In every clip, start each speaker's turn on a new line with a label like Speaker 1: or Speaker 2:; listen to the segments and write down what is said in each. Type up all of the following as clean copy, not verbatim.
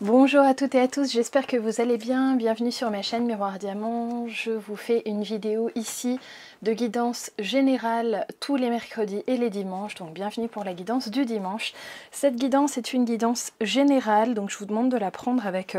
Speaker 1: Bonjour à toutes et à tous, j'espère que vous allez bien. Bienvenue sur ma chaîne Miroir Diamant. Je vous fais une vidéo ici de guidance générale tous les mercredis et les dimanches. Donc bienvenue pour la guidance du dimanche. Cette guidance est une guidance générale, donc je vous demande de la prendre avec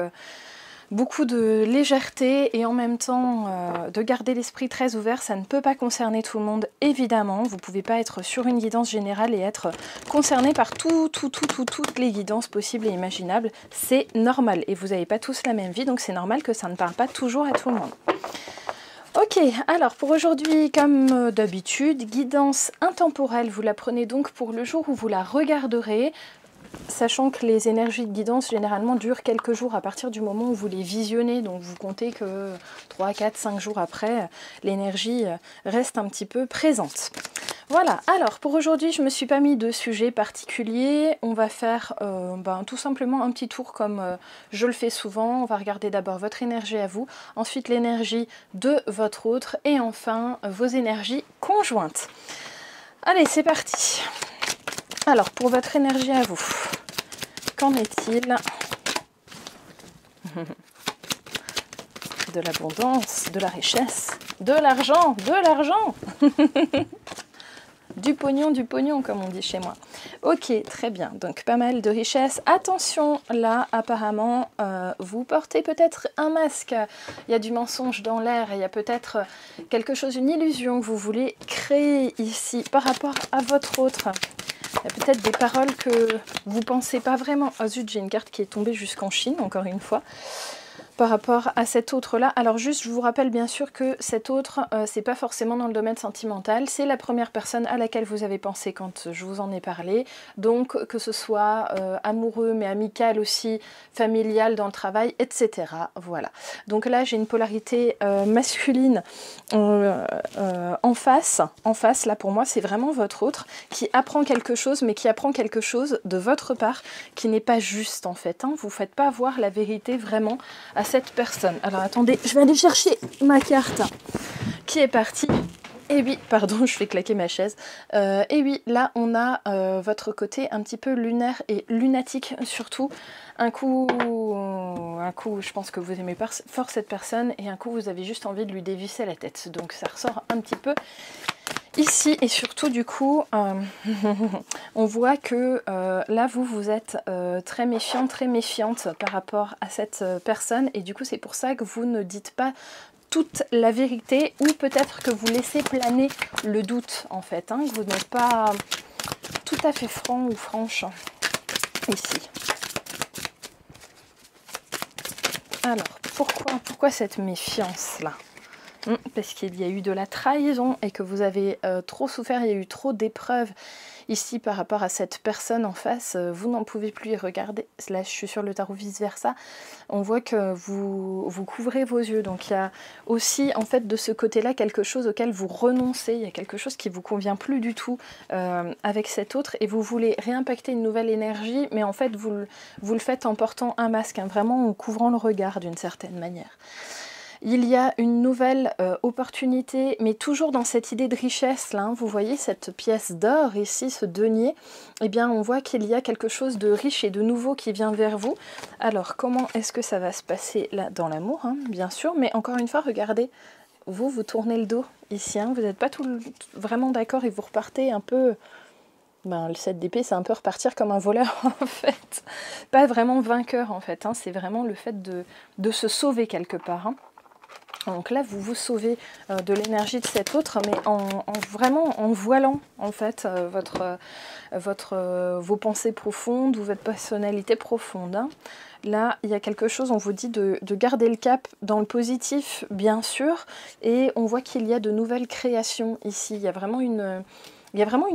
Speaker 1: beaucoup de légèreté et en même temps de garder l'esprit très ouvert. Ça ne peut pas concerner tout le monde, évidemment. Vous ne pouvez pas être sur une guidance générale et être concerné par toutes les guidances possibles et imaginables. C'est normal et vous n'avez pas tous la même vie, donc c'est normal que ça ne parle pas toujours à tout le monde. Ok, alors pour aujourd'hui, comme d'habitude, guidance intemporelle, vous la prenez donc pour le jour où vous la regarderez. Sachant que les énergies de guidance généralement durent quelques jours à partir du moment où vous les visionnez, donc vous comptez que 3, 4, 5 jours après, l'énergie reste un petit peu présente. Voilà, alors pour aujourd'hui je ne me suis pas mis de sujet particulier, on va faire tout simplement un petit tour comme je le fais souvent. On va regarder d'abord votre énergie à vous, ensuite l'énergie de votre autre et enfin vos énergies conjointes. Allez, c'est parti. Alors, pour votre énergie à vous, qu'en est-il? De l'abondance, de la richesse, de l'argent, du pognon, comme on dit chez moi. Ok, très bien, donc pas mal de richesse. Attention, là, apparemment, vous portez peut-être un masque. Il y a du mensonge dans l'air, il y a peut-être quelque chose, une illusion que vous voulez créer ici par rapport à votre autre. Il y a peut-être des paroles que vous ne pensez pas vraiment. Ah zut, j'ai une carte qui est tombée jusqu'en Chine, encore une fois, par rapport à cet autre-là. Alors juste, je vous rappelle bien sûr que cet autre, c'est pas forcément dans le domaine sentimental. C'est la première personne à laquelle vous avez pensé quand je vous en ai parlé. Donc, que ce soit amoureux, mais amical aussi, familial dans le travail, etc. Voilà. Donc là, j'ai une polarité masculine en face. En face, là, pour moi, c'est vraiment votre autre qui apprend quelque chose, mais qui apprend quelque chose de votre part qui n'est pas juste, en fait. Hein. Vous ne faites pas voir la vérité vraiment à cette personne. Alors attendez, je vais aller chercher ma carte qui est partie. Et oui, pardon, je fais claquer ma chaise. Et oui, là on a votre côté un petit peu lunaire et lunatique surtout. Un coup, je pense que vous aimez fort cette personne et un coup vous avez juste envie de lui dévisser la tête. Donc ça ressort un petit peu ici et surtout du coup, on voit que là vous êtes très méfiant, très méfiante par rapport à cette personne et du coup c'est pour ça que vous ne dites pas toute la vérité ou peut-être que vous laissez planer le doute en fait, hein, que vous n'êtes pas tout à fait franc ou franche ici. Alors pourquoi cette méfiance là? Parce qu'il y a eu de la trahison et que vous avez trop souffert, il y a eu trop d'épreuves ici par rapport à cette personne en face, vous n'en pouvez plus y regarder. Là je suis sur le tarot vice versa, on voit que vous couvrez vos yeux, donc il y a aussi en fait de ce côté là quelque chose auquel vous renoncez, il y a quelque chose qui vous convient plus du tout avec cet autre et vous voulez réimpacter une nouvelle énergie, mais en fait vous le faites en portant un masque, hein, vraiment en couvrant le regard d'une certaine manière. Il y a une nouvelle opportunité, mais toujours dans cette idée de richesse, là, hein, vous voyez cette pièce d'or ici, ce denier, eh bien on voit qu'il y a quelque chose de riche et de nouveau qui vient vers vous. Alors comment est-ce que ça va se passer là dans l'amour, hein, bien sûr, mais encore une fois, regardez, vous tournez le dos ici, hein, vous n'êtes pas vraiment d'accord et vous repartez un peu... le 7 d'épée, c'est un peu repartir comme un voleur en fait, pas vraiment vainqueur en fait, hein, c'est vraiment le fait de se sauver quelque part, hein. Donc là, vous vous sauvez de l'énergie de cet autre, mais vraiment en voilant en fait vos pensées profondes ou votre personnalité profonde, hein. Là, il y a quelque chose, on vous dit de garder le cap dans le positif, bien sûr, et on voit qu'il y a de nouvelles créations ici. Il y a vraiment une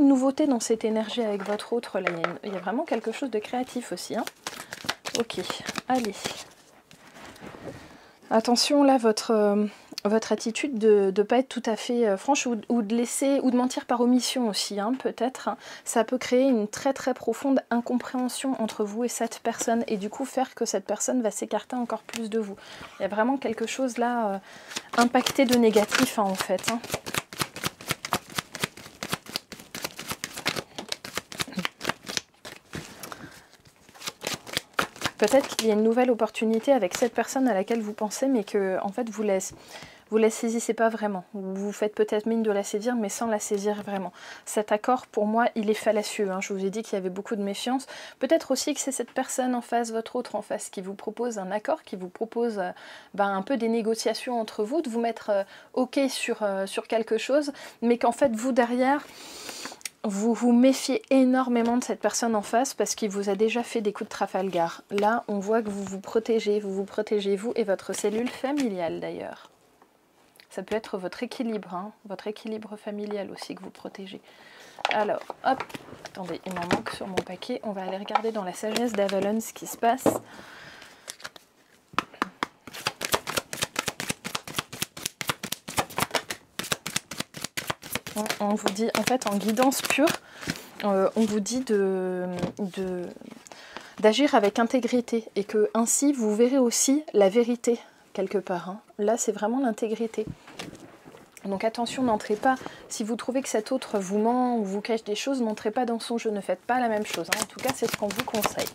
Speaker 1: nouveauté dans cette énergie avec votre autre. Là, il y a vraiment quelque chose de créatif aussi, hein. Ok, allez. Attention là, votre attitude de ne pas être tout à fait franche ou de laisser ou de mentir par omission aussi, hein, peut-être. Hein. Ça peut créer une très très profonde incompréhension entre vous et cette personne et du coup faire que cette personne va s'écarter encore plus de vous. Il y a vraiment quelque chose là impacté de négatif, hein, en fait. Hein. Peut-être qu'il y a une nouvelle opportunité avec cette personne à laquelle vous pensez, mais que en fait vous la saisissez pas vraiment. Vous faites peut-être mine de la saisir, mais sans la saisir vraiment. Cet accord, pour moi, il est fallacieux. Hein. Je vous ai dit qu'il y avait beaucoup de méfiance. Peut-être aussi que c'est cette personne en face, votre autre en face, qui vous propose un accord, qui vous propose un peu des négociations entre vous, de vous mettre OK sur quelque chose, mais qu'en fait, vous, derrière, vous vous méfiez énormément de cette personne en face parce qu'il vous a déjà fait des coups de Trafalgar. Là, on voit que vous vous protégez, vous et votre cellule familiale d'ailleurs. Ça peut être votre équilibre, hein, votre équilibre familial aussi que vous protégez. Alors, hop, attendez, il m'en manque sur mon paquet. On va aller regarder dans la sagesse d'Avalon ce qui se passe. On vous dit, en fait, en guidance pure, on vous dit d'agir avec intégrité et que ainsi vous verrez aussi la vérité quelque part. Hein. Là, c'est vraiment l'intégrité. Donc attention, n'entrez pas, si vous trouvez que cet autre vous ment ou vous cache des choses, n'entrez pas dans son jeu, ne faites pas la même chose. Hein. En tout cas, c'est ce qu'on vous conseille.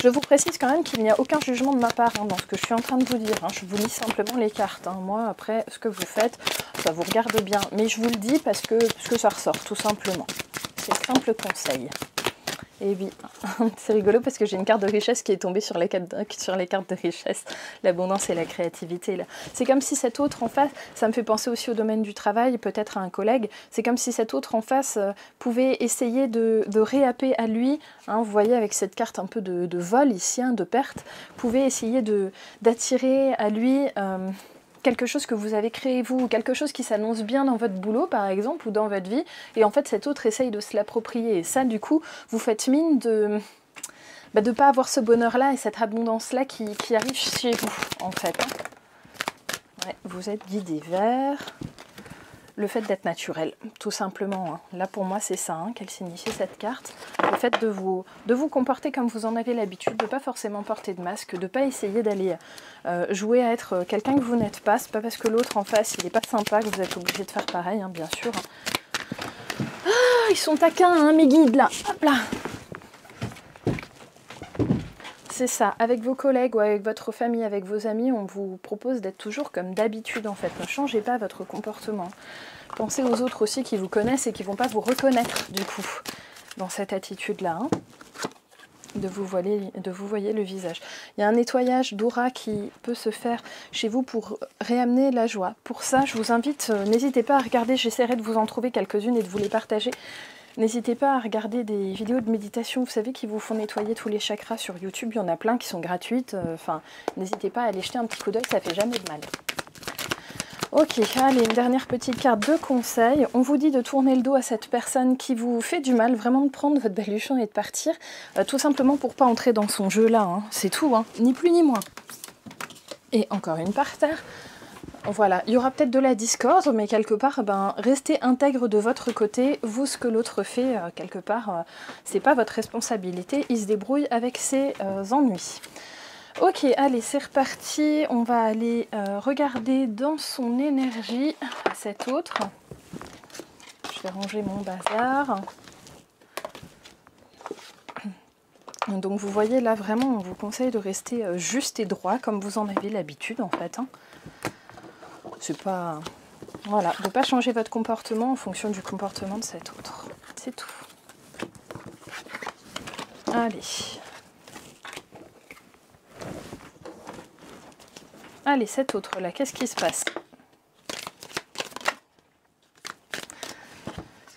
Speaker 1: Je vous précise quand même qu'il n'y a aucun jugement de ma part hein, dans ce que je suis en train de vous dire. Hein. Je vous lis simplement les cartes. Hein. Moi, après, ce que vous faites, ça vous regarde bien. Mais je vous le dis parce que ça ressort, tout simplement. C'est simple conseil. Et oui, c'est rigolo parce que j'ai une carte de richesse qui est tombée sur les cartes de richesse. L'abondance et la créativité. Là. C'est comme si cet autre en face, ça me fait penser aussi au domaine du travail, peut-être à un collègue, c'est comme si cet autre en face pouvait essayer de réapper à lui, hein, vous voyez avec cette carte un peu de vol ici, hein, de perte, pouvait essayer d'attirer à lui... quelque chose que vous avez créé vous, ou quelque chose qui s'annonce bien dans votre boulot par exemple, ou dans votre vie, et en fait cet autre essaye de se l'approprier, et ça du coup, vous faites mine de ne pas avoir ce bonheur-là et cette abondance-là qui arrive chez vous, en fait. Hein. Ouais, vous êtes guidé vers le fait d'être naturel, tout simplement. Hein. Là pour moi c'est ça, hein, qu'elle signifie cette carte. Le fait de vous comporter comme vous en avez l'habitude, de ne pas forcément porter de masque, de ne pas essayer d'aller jouer à être quelqu'un que vous n'êtes pas. C'est pas parce que l'autre en face il n'est pas sympa que vous êtes obligé de faire pareil, hein, bien sûr. Ah, ils sont taquins, hein, mes guides là. Hop là. C'est ça, avec vos collègues ou avec votre famille, avec vos amis, on vous propose d'être toujours comme d'habitude en fait. Ne changez pas votre comportement. Pensez aux autres aussi qui vous connaissent et qui ne vont pas vous reconnaître du coup dans cette attitude-là. Hein, de vous voyer le visage. Il y a un nettoyage d'aura qui peut se faire chez vous pour réamener la joie. Pour ça, je vous invite, n'hésitez pas à regarder, j'essaierai de vous en trouver quelques-unes et de vous les partager. N'hésitez pas à regarder des vidéos de méditation, vous savez, qui vous font nettoyer tous les chakras sur YouTube. Il y en a plein qui sont gratuites. N'hésitez pas à aller jeter un petit coup d'œil, ça fait jamais de mal. Ok, allez, une dernière petite carte de conseil. On vous dit de tourner le dos à cette personne qui vous fait du mal, vraiment de prendre votre baluchon et de partir, tout simplement pour pas entrer dans son jeu là. Hein. C'est tout, hein. Ni plus ni moins. Et encore une par terre. Voilà, il y aura peut-être de la discorde, mais quelque part, restez intègre de votre côté. Vous, ce que l'autre fait, quelque part, c'est pas votre responsabilité. Il se débrouille avec ses ennuis. Ok, allez, c'est reparti. On va aller regarder dans son énergie cet autre. Je vais ranger mon bazar. Donc vous voyez là, vraiment, on vous conseille de rester juste et droit, comme vous en avez l'habitude, en fait. Hein. C'est pas... Voilà, de ne pas changer votre comportement en fonction du comportement de cet autre. C'est tout. Allez. Allez, cet autre-là, qu'est-ce qui se passe?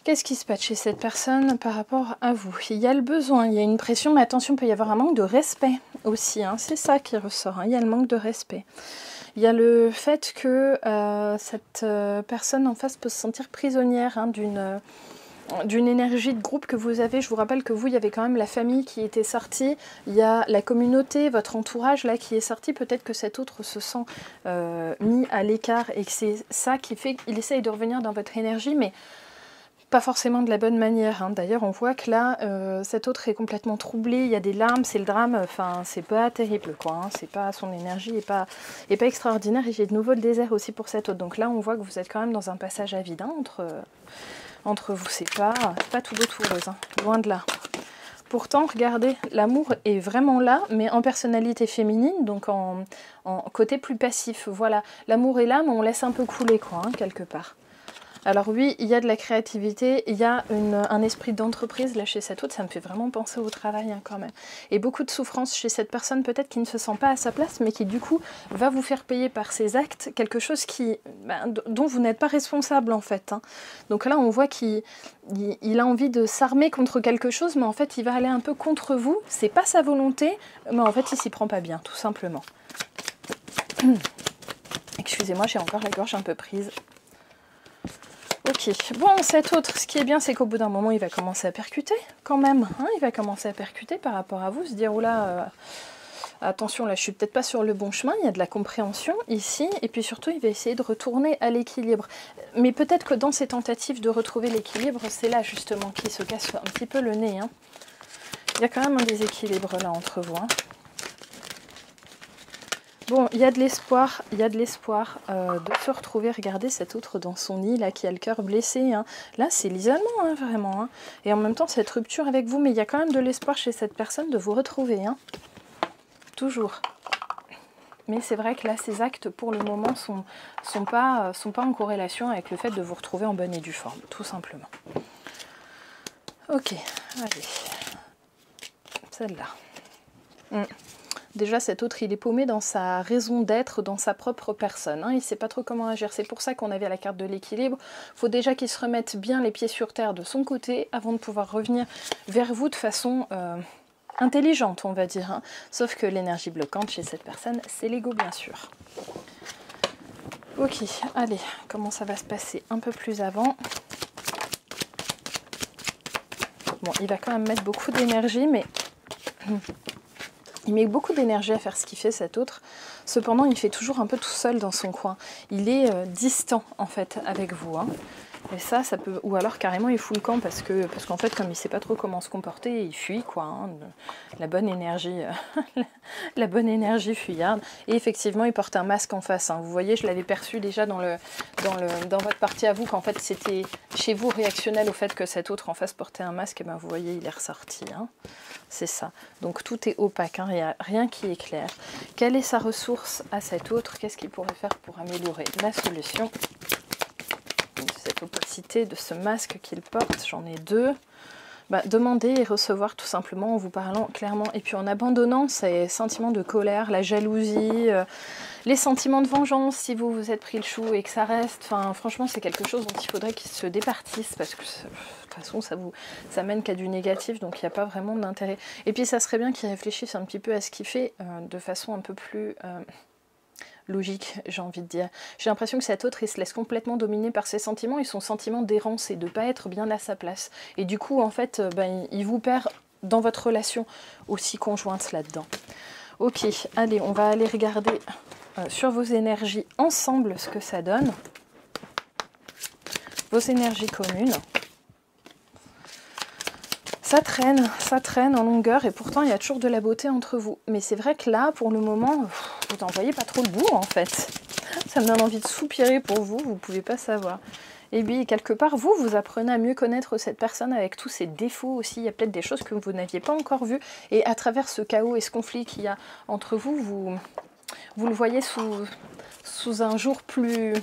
Speaker 1: Qu'est-ce qui se passe chez cette personne par rapport à vous? Il y a le besoin, il y a une pression, mais attention, il peut y avoir un manque de respect aussi. Hein. C'est ça qui ressort, hein. Il y a le manque de respect. Il y a le fait que cette personne en face peut se sentir prisonnière hein, d'une énergie de groupe que vous avez. Je vous rappelle que vous, il y avait quand même la famille qui était sortie, il y a la communauté, votre entourage là qui est sorti. Peut-être que cet autre se sent mis à l'écart et que c'est ça qui fait qu'il essaye de revenir dans votre énergie, mais pas forcément de la bonne manière. Hein. D'ailleurs, on voit que là, cet autre est complètement troublé, il y a des larmes, c'est le drame, enfin, c'est pas terrible, quoi. Hein. C'est pas, son énergie est pas extraordinaire, et j'ai de nouveau le désert aussi pour cet autre. Donc là, on voit que vous êtes quand même dans un passage à vide hein, entre vous, c'est pas tout beau tout rose, hein. Loin de là. Pourtant, regardez, l'amour est vraiment là, mais en personnalité féminine, donc en côté plus passif. Voilà, l'amour est là, mais on laisse un peu couler, quoi, hein, quelque part. Alors oui, il y a de la créativité, il y a un esprit d'entreprise là chez cet autre, ça me fait vraiment penser au travail hein, quand même. Et beaucoup de souffrance chez cette personne peut-être qui ne se sent pas à sa place, mais qui du coup va vous faire payer par ses actes quelque chose dont vous n'êtes pas responsable en fait. Hein. Donc là on voit qu'il a envie de s'armer contre quelque chose, mais en fait il va aller un peu contre vous, c'est pas sa volonté, mais en fait il s'y prend pas bien, tout simplement. Excusez-moi, j'ai encore la gorge un peu prise. Ok, bon, cet autre, ce qui est bien, c'est qu'au bout d'un moment, il va commencer à percuter, quand même. Hein, il va commencer à percuter par rapport à vous, se dire, oula, attention, là, je suis peut-être pas sur le bon chemin, il y a de la compréhension ici, et puis surtout, il va essayer de retourner à l'équilibre. Mais peut-être que dans ces tentatives de retrouver l'équilibre, c'est là, justement, qu'il se casse un petit peu le nez. Hein. Il y a quand même un déséquilibre, là, entre vous. Hein. Bon, il y a de l'espoir de se retrouver. Regardez cet autre dans son nid, là, qui a le cœur blessé. Hein. Là, c'est l'isolement, hein, vraiment. Hein. Et en même temps, cette rupture avec vous, mais il y a quand même de l'espoir chez cette personne de vous retrouver. Hein. Toujours. Mais c'est vrai que là, ces actes, pour le moment, sont pas en corrélation avec le fait de vous retrouver en bonne et due forme, tout simplement. Ok, allez. Celle-là. Déjà, cet autre, il est paumé dans sa raison d'être, dans sa propre personne. Hein. Il ne sait pas trop comment agir. C'est pour ça qu'on avait la carte de l'équilibre. Il faut déjà qu'il se remette bien les pieds sur terre de son côté avant de pouvoir revenir vers vous de façon intelligente, on va dire. Hein. Sauf que l'énergie bloquante chez cette personne, c'est l'ego, bien sûr. Ok, allez, comment ça va se passer un peu plus avant? Bon, il va quand même mettre beaucoup d'énergie, mais... Il met beaucoup d'énergie à faire ce qu'il fait, cet autre. Cependant, il fait toujours un peu tout seul dans son coin. Il est distant, en fait, avec vous. Hein. Et ça peut... Ou alors, carrément, il fout le camp parce qu'en fait, comme il ne sait pas trop comment se comporter, il fuit, quoi. Hein. La bonne énergie... la bonne énergie fuyarde. Et effectivement, il porte un masque en face. Hein. Vous voyez, je l'avais perçu déjà dans votre partie à vous, qu'en fait, c'était chez vous réactionnel au fait que cet autre en face portait un masque. Et ben, vous voyez, il est ressorti. Hein. C'est ça. Donc tout est opaque, hein, il n'y a rien qui est clair. Quelle est sa ressource à cet autre? Qu'est-ce qu'il pourrait faire pour améliorer la solution de cette opacité, de ce masque qu'il porte? J'en ai deux. Bah, demander et recevoir tout simplement en vous parlant clairement. Et puis en abandonnant ces sentiments de colère, la jalousie, les sentiments de vengeance si vous vous êtes pris le chou et que ça reste. Enfin, franchement, c'est quelque chose dont il faudrait qu'ils se départissent parce que... De toute façon, ça mène qu'à du négatif, donc il n'y a pas vraiment d'intérêt. Et puis ça serait bien qu'il réfléchisse un petit peu à ce qu'il fait de façon un peu plus logique, j'ai envie de dire. J'ai l'impression que cet autre, il se laisse complètement dominer par ses sentiments et son sentiment d'errance et de ne pas être bien à sa place. Et du coup, en fait, il vous perd dans votre relation aussi conjointe là-dedans. Ok, allez, on va aller regarder sur vos énergies ensemble ce que ça donne. Vos énergies communes. Ça traîne en longueur et pourtant il y a toujours de la beauté entre vous. Mais c'est vrai que là, pour le moment, vous n'en voyez pas trop le bout en fait. Ça me donne envie de soupirer pour vous, vous ne pouvez pas savoir. Et puis quelque part, vous apprenez à mieux connaître cette personne avec tous ses défauts aussi. Il y a peut-être des choses que vous n'aviez pas encore vues. Et à travers ce chaos et ce conflit qu'il y a entre vous, vous le voyez sous un jour plus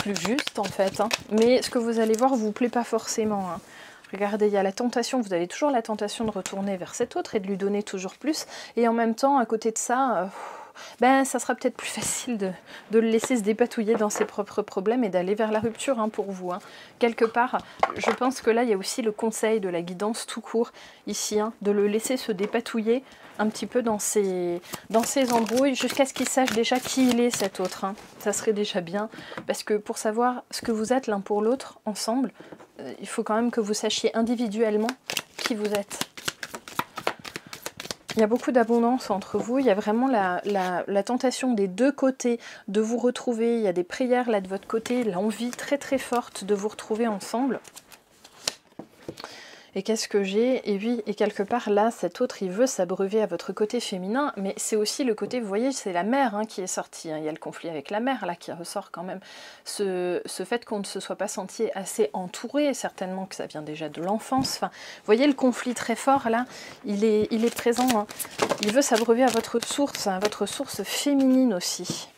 Speaker 1: juste en fait. Hein. Mais ce que vous allez voir ne vous plaît pas forcément. Hein. Regardez, il y a la tentation, vous avez toujours la tentation de retourner vers cet autre et de lui donner toujours plus. Et en même temps, à côté de ça, ça sera peut-être plus facile de le laisser se dépatouiller dans ses propres problèmes et d'aller vers la rupture hein, pour vous. Hein. Quelque part, je pense que là, il y a aussi le conseil de la guidance tout court ici, hein, de le laisser se dépatouiller un petit peu dans ses embrouilles jusqu'à ce qu'il sache déjà qui il est cet autre. Hein. Ça serait déjà bien parce que pour savoir ce que vous êtes l'un pour l'autre ensemble, il faut quand même que vous sachiez individuellement qui vous êtes. Il y a beaucoup d'abondance entre vous, il y a vraiment la tentation des deux côtés de vous retrouver, il y a des prières là de votre côté, l'envie très très forte de vous retrouver ensemble. Et qu'est-ce que j'ai? Et oui, et quelque part là, cet autre, il veut s'abreuver à votre côté féminin, mais c'est aussi le côté, vous voyez, c'est la mère qui est sortie. Il y a le conflit avec la mère là qui ressort quand même. Ce fait qu'on ne se soit pas senti assez entouré, certainement que ça vient déjà de l'enfance. Enfin, vous voyez le conflit très fort là, il est présent. Il veut s'abreuver à votre source féminine aussi.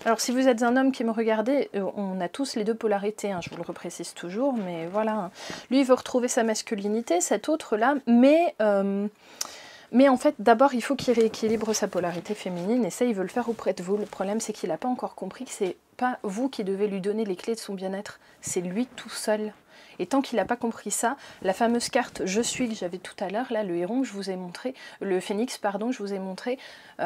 Speaker 1: Alors si vous êtes un homme qui me regardez, on a tous les deux polarités, je vous le reprécise toujours, mais voilà. Lui il veut retrouver sa masculinité, cet autre-là, mais en fait d'abord il faut qu'il rééquilibre sa polarité féminine, et ça il veut le faire auprès de vous. Le problème c'est qu'il n'a pas encore compris que c'est pas vous qui devez lui donner les clés de son bien-être, c'est lui tout seul. Et tant qu'il n'a pas compris ça, la fameuse carte « Je suis » que j'avais tout à l'heure, là, le héron que je vous ai montré, le phénix, pardon, je vous ai montré, il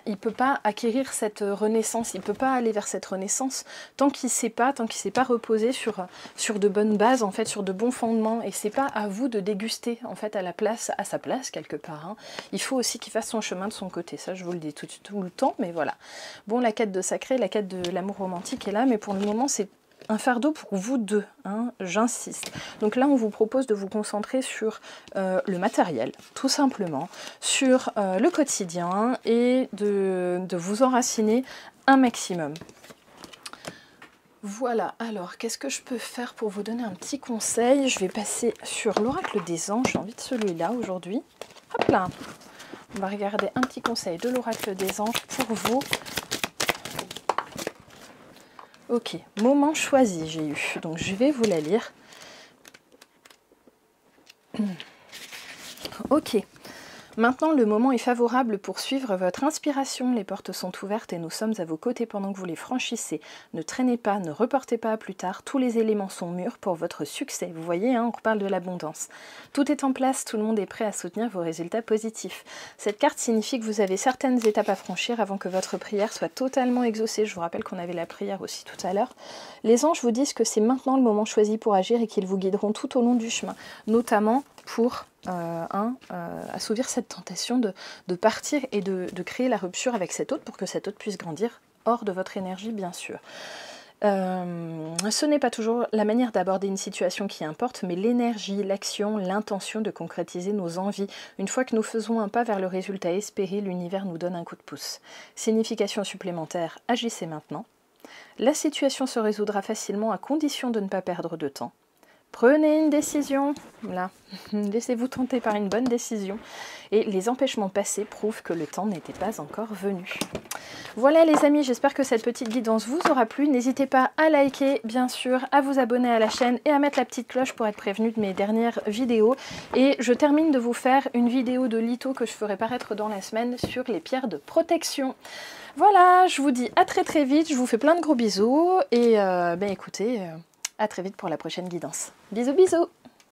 Speaker 1: ne peut pas acquérir cette renaissance, il ne peut pas aller vers cette renaissance tant qu'il ne s'est pas reposé sur de bonnes bases, en fait, sur de bons fondements. Et c'est pas à vous de déguster, en fait, à sa place, quelque part. Il faut aussi qu'il fasse son chemin de son côté, ça je vous le dis tout le temps, mais voilà. Bon, la quête de sacré, la quête de l'amour romantique est là, mais pour le moment, c'est un fardeau pour vous deux, j'insiste. Donc là, on vous propose de vous concentrer sur le matériel, tout simplement, sur le quotidien et de vous enraciner un maximum. Voilà, alors qu'est-ce que je peux faire pour vous donner un petit conseil? Je vais passer sur l'oracle des anges, j'ai envie de celui-là aujourd'hui. Hop là, on va regarder un petit conseil de l'oracle des anges pour vous. Ok, moment choisi j'ai eu, donc je vais vous la lire. Ok, maintenant le moment est favorable pour suivre votre inspiration, les portes sont ouvertes et nous sommes à vos côtés pendant que vous les franchissez. Ne traînez pas, ne reportez pas à plus tard, tous les éléments sont mûrs pour votre succès. Vous voyez, on reparle de l'abondance. Tout est en place, tout le monde est prêt à soutenir vos résultats positifs. Cette carte signifie que vous avez certaines étapes à franchir avant que votre prière soit totalement exaucée. Je vous rappelle qu'on avait la prière aussi tout à l'heure. Les anges vous disent que c'est maintenant le moment choisi pour agir et qu'ils vous guideront tout au long du chemin, notamment pour assouvir cette tentation de partir et de créer la rupture avec cet autre pour que cet autre puisse grandir hors de votre énergie, bien sûr. Ce n'est pas toujours la manière d'aborder une situation qui importe, mais l'énergie, l'action, l'intention de concrétiser nos envies. Une fois que nous faisons un pas vers le résultat espéré, l'univers nous donne un coup de pouce. Signification supplémentaire, agissez maintenant. La situation se résoudra facilement à condition de ne pas perdre de temps. Prenez une décision, là, laissez-vous tenter par une bonne décision. Et les empêchements passés prouvent que le temps n'était pas encore venu. Voilà les amis, j'espère que cette petite guidance vous aura plu. N'hésitez pas à liker, bien sûr, à vous abonner à la chaîne et à mettre la petite cloche pour être prévenu de mes dernières vidéos. Et je termine de vous faire une vidéo de litho que je ferai paraître dans la semaine sur les pierres de protection. Voilà, je vous dis à très vite, je vous fais plein de gros bisous et écoutez... à très vite pour la prochaine guidance. Bisous bisous!